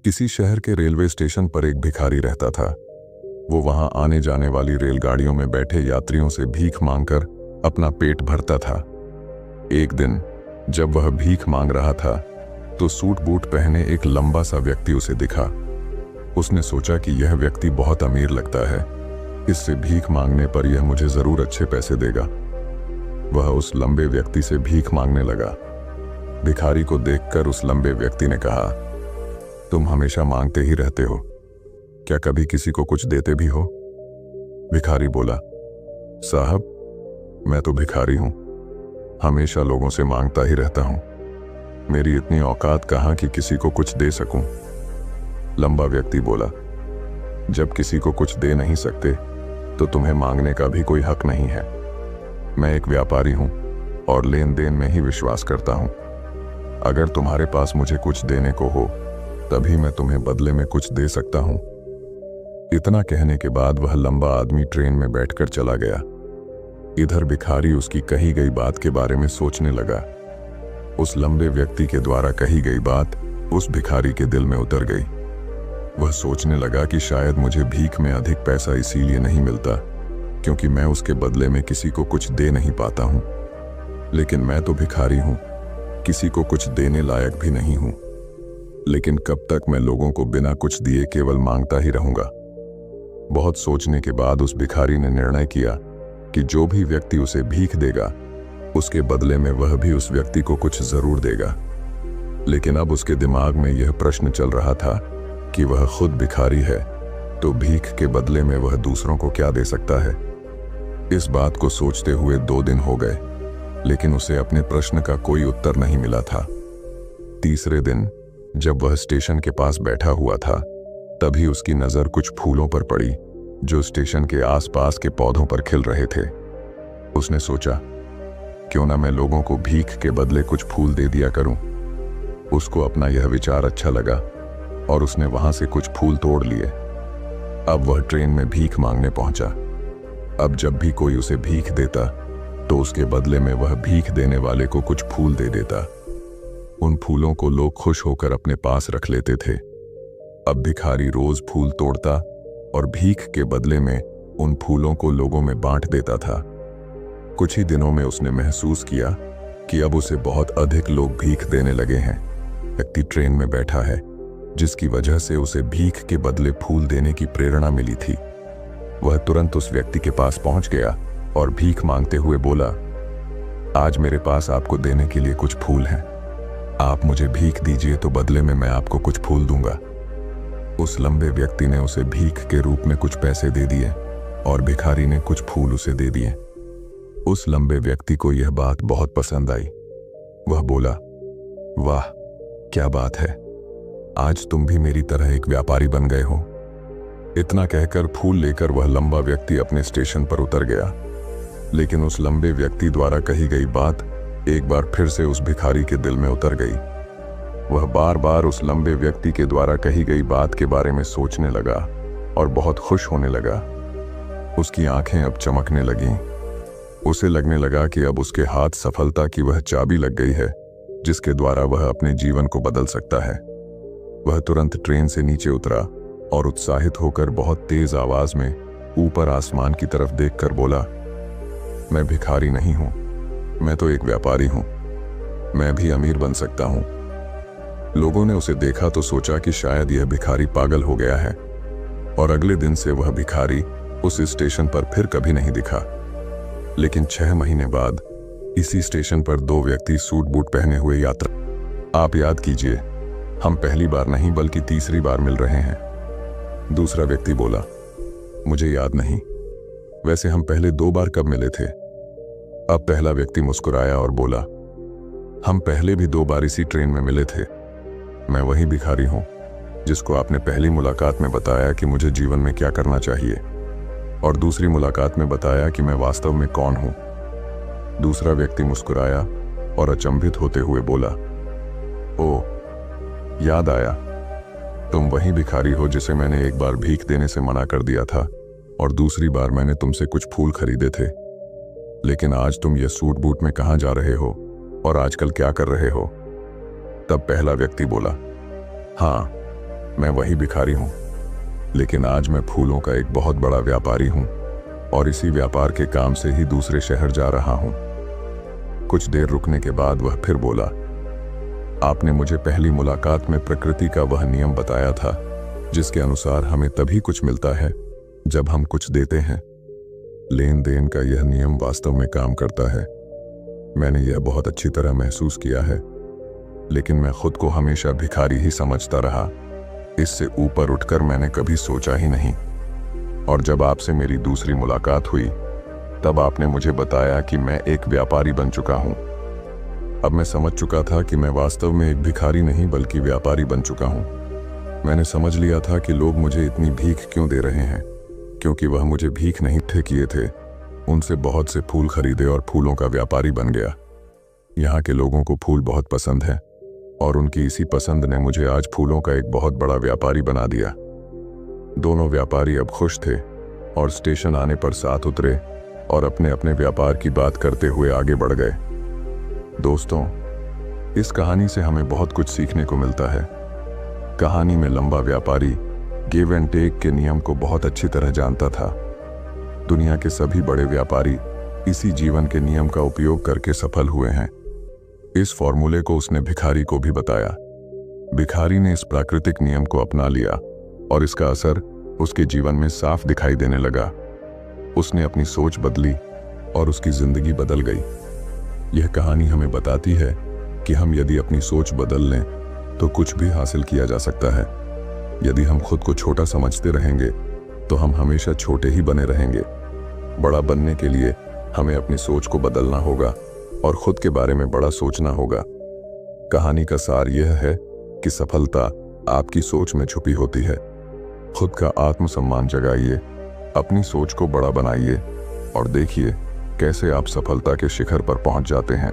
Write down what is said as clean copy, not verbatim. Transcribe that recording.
किसी शहर के रेलवे स्टेशन पर एक भिखारी रहता था। वो वहां आने जाने वाली रेलगाड़ियों में बैठे यात्रियों से भीख मांगकर अपना पेट भरता था। एक दिन जब वह भीख मांग रहा था तो सूट बूट पहने एक लंबा सा व्यक्ति उसे दिखा। उसने सोचा कि यह व्यक्ति बहुत अमीर लगता है, इससे भीख मांगने पर यह मुझे जरूर अच्छे पैसे देगा। वह उस लंबे व्यक्ति से भीख मांगने लगा। भिखारी को देखकर उस लंबे व्यक्ति ने कहा, तुम हमेशा मांगते ही रहते हो, क्या कभी किसी को कुछ देते भी हो? भिखारी बोला, साहब मैं तो भिखारी हूं, हमेशा लोगों से मांगता ही रहता हूं। मेरी इतनी औकात कहां कि किसी को कुछ दे सकूं। लंबा व्यक्ति बोला, जब किसी को कुछ दे नहीं सकते तो तुम्हें मांगने का भी कोई हक नहीं है। मैं एक व्यापारी हूं और लेन देन में ही विश्वास करता हूं। अगर तुम्हारे पास मुझे कुछ देने को हो तभी मैं तुम्हें बदले में कुछ दे सकता हूं। इतना कहने के बाद वह लंबा आदमी ट्रेन में बैठकर चला गया। इधर भिखारी उसकी कही गई बात के बारे में सोचने लगा। उस लंबे व्यक्ति के द्वारा कही गई बात उस भिखारी के दिल में उतर गई। वह सोचने लगा कि शायद मुझे भीख में अधिक पैसा इसीलिए नहीं मिलता क्योंकि मैं उसके बदले में किसी को कुछ दे नहीं पाता हूं। लेकिन मैं तो भिखारी हूं, किसी को कुछ देने लायक भी नहीं हूं। लेकिन कब तक मैं लोगों को बिना कुछ दिए केवल मांगता ही रहूंगा? बहुत सोचने के बाद उस भिखारी ने निर्णय किया कि जो भी व्यक्ति उसे भीख देगा उसके बदले में वह भी उस व्यक्ति को कुछ जरूर देगा। लेकिन अब उसके दिमाग में यह प्रश्न चल रहा था कि वह खुद भिखारी है तो भीख के बदले में वह दूसरों को क्या दे सकता है। इस बात को सोचते हुए 2 दिन हो गए, लेकिन उसे अपने प्रश्न का कोई उत्तर नहीं मिला था। तीसरे दिन जब वह स्टेशन के पास बैठा हुआ था तभी उसकी नजर कुछ फूलों पर पड़ी जो स्टेशन के आसपास के पौधों पर खिल रहे थे। उसने सोचा, क्यों ना मैं लोगों को भीख के बदले कुछ फूल दे दिया करूं। उसको अपना यह विचार अच्छा लगा और उसने वहां से कुछ फूल तोड़ लिए। अब वह ट्रेन में भीख मांगने पहुंचा। अब जब भी कोई उसे भीख देता तो उसके बदले में वह भीख देने वाले को कुछ फूल दे देता। उन फूलों को लोग खुश होकर अपने पास रख लेते थे। अब भिखारी रोज फूल तोड़ता और भीख के बदले में उन फूलों को लोगों में बांट देता था। कुछ ही दिनों में उसने महसूस किया कि अब उसे बहुत अधिक लोग भीख देने लगे हैं। व्यक्ति ट्रेन में बैठा है जिसकी वजह से उसे भीख के बदले फूल देने की प्रेरणा मिली थी। वह तुरंत उस व्यक्ति के पास पहुंच गया और भीख मांगते हुए बोला, आज मेरे पास आपको देने के लिए कुछ फूल हैं, आप मुझे भीख दीजिए तो बदले में मैं आपको कुछ फूल दूंगा। उस लंबे व्यक्ति ने उसे भीख के रूप में कुछ पैसे दे दिए और भिखारी ने कुछ फूल उसे दे दिए। उस लंबे व्यक्ति को यह बात बहुत पसंद आई। वह बोला, वाह क्या बात है, आज तुम भी मेरी तरह एक व्यापारी बन गए हो। इतना कहकर फूल लेकर वह लंबा व्यक्ति अपने स्टेशन पर उतर गया। लेकिन उस लंबे व्यक्ति द्वारा कही गई बात एक बार फिर से उस भिखारी के दिल में उतर गई। वह बार बार उस लंबे व्यक्ति के द्वारा कही गई बात के बारे में सोचने लगा और बहुत खुश होने लगा। उसकी आंखें अब चमकने लगीं। उसे लगने लगा कि अब उसके हाथ सफलता की वह चाबी लग गई है जिसके द्वारा वह अपने जीवन को बदल सकता है। वह तुरंत ट्रेन से नीचे उतरा और उत्साहित होकर बहुत तेज आवाज में ऊपर आसमान की तरफ देखकर बोला, मैं भिखारी नहीं हूं, मैं तो एक व्यापारी हूं, मैं भी अमीर बन सकता हूं। लोगों ने उसे देखा तो सोचा कि शायद यह भिखारी पागल हो गया है और अगले दिन से वह भिखारी उस स्टेशन पर फिर कभी नहीं दिखा। लेकिन 6 महीने बाद इसी स्टेशन पर 2 व्यक्ति सूट बूट पहने हुए यात्रा। आप याद कीजिए, हम पहली बार नहीं बल्कि तीसरी बार मिल रहे हैं। दूसरा व्यक्ति बोला, मुझे याद नहीं, वैसे हम पहले 2 बार कब मिले थे? अब पहला व्यक्ति मुस्कुराया और बोला, हम पहले भी 2 बार इसी ट्रेन में मिले थे। मैं वही भिखारी हूं जिसको आपने पहली मुलाकात में बताया कि मुझे जीवन में क्या करना चाहिए और दूसरी मुलाकात में बताया कि मैं वास्तव में कौन हूं। दूसरा व्यक्ति मुस्कुराया और अचंभित होते हुए बोला, ओह, याद आया, तुम वही भिखारी हो जिसे मैंने एक बार भीख देने से मना कर दिया था और दूसरी बार मैंने तुमसे कुछ फूल खरीदे थे। लेकिन आज तुम ये सूट बूट में कहां जा रहे हो और आजकल क्या कर रहे हो? तब पहला व्यक्ति बोला, हाँ, मैं वही भिखारी हूँ, लेकिन आज मैं फूलों का एक बहुत बड़ा व्यापारी हूँ और इसी व्यापार के काम से ही दूसरे शहर जा रहा हूँ। कुछ देर रुकने के बाद वह फिर बोला, आपने मुझे पहली मुलाकात में प्रकृति का वह नियम बताया था जिसके अनुसार हमें तभी कुछ मिलता है जब हम कुछ देते हैं। लेन देन का यह नियम वास्तव में काम करता है। मैंने यह बहुत अच्छी तरह महसूस किया है, लेकिन मैं खुद को हमेशा भिखारी ही समझता रहा। इससे ऊपर उठकर मैंने कभी सोचा ही नहीं। और जब आपसे मेरी दूसरी मुलाकात हुई तब आपने मुझे बताया कि मैं एक व्यापारी बन चुका हूं। अब मैं समझ चुका था कि मैं वास्तव में एक भिखारी नहीं बल्कि व्यापारी बन चुका हूं। मैंने समझ लिया था कि लोग मुझे इतनी भीख क्यों दे रहे हैं, क्योंकि वह मुझे भीख नहीं थे किए थे, उनसे बहुत से फूल खरीदे और फूलों का व्यापारी बन गया। यहाँ के लोगों को फूल बहुत पसंद है और उनकी इसी पसंद ने मुझे आज फूलों का एक बहुत बड़ा व्यापारी बना दिया। दोनों व्यापारी अब खुश थे और स्टेशन आने पर साथ उतरे और अपने अपने व्यापार की बात करते हुए आगे बढ़ गए। दोस्तों, इस कहानी से हमें बहुत कुछ सीखने को मिलता है। कहानी में लंबा व्यापारी गिव एंड टेक के नियम को बहुत अच्छी तरह जानता था। दुनिया के सभी बड़े व्यापारी इसी जीवन के नियम का उपयोग करके सफल हुए हैं। इस फॉर्मूले को उसने भिखारी को भी बताया। भिखारी ने इस प्राकृतिक नियम को अपना लिया और इसका असर उसके जीवन में साफ दिखाई देने लगा। उसने अपनी सोच बदली और उसकी जिंदगी बदल गई। यह कहानी हमें बताती है कि हम यदि अपनी सोच बदल लें तो कुछ भी हासिल किया जा सकता है। यदि हम खुद को छोटा समझते रहेंगे तो हम हमेशा छोटे ही बने रहेंगे। बड़ा बनने के लिए हमें अपनी सोच को बदलना होगा और खुद के बारे में बड़ा सोचना होगा। कहानी का सार यह है कि सफलता आपकी सोच में छुपी होती है। खुद का आत्मसम्मान जगाइए, अपनी सोच को बड़ा बनाइए और देखिए कैसे आप सफलता के शिखर पर पहुंच जाते हैं।